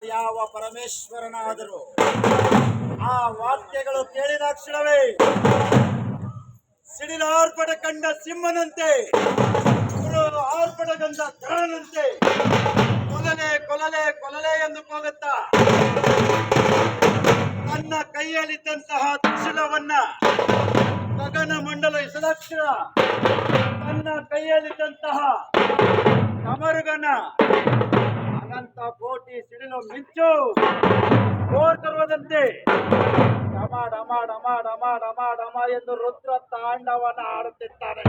ಯಾವ ಪರಮೇಶ್ವರನಾದರೂ ಆ ವಾಕ್ಯಗಳು ಕೇಳಿದಾಕ್ಷಣವೇ ಸಿಡಿಲಾರ್ಪಟ ಕಂಡ ಸಿಂಹನಂತೆ ಆರ್ಪಟಗಂದ ಕರನಂತೆ ಕೊಲಲೆ ಕೊಲಲೆ ಕೊಲಲೆ ಎಂದು ಕೂಗುತ್ತಾ ತನ್ನ ಕೈಯಲ್ಲಿದ್ದಂತಹ ತ್ರಿಶೂಲವನ್ನ ಗಗನ ಮಂಡಲ ಇಸದಕ್ಷಣ ತನ್ನ ಕೈಯಲ್ಲಿದ್ದಂತಹ ಕಮರುಗನ ಅನಂತ ಕೋಟಿ ಸಿಡಿಲು ಮಿಂಚು ತರುವುದಂತೆ ಡಮ ಡಮ ಡಮ ಡಮ ಡಮ ಡಮ ಎಂದು ರುದ್ರ ತಾಂಡವನ ಆಡುತ್ತಿದ್ದಾರೆ.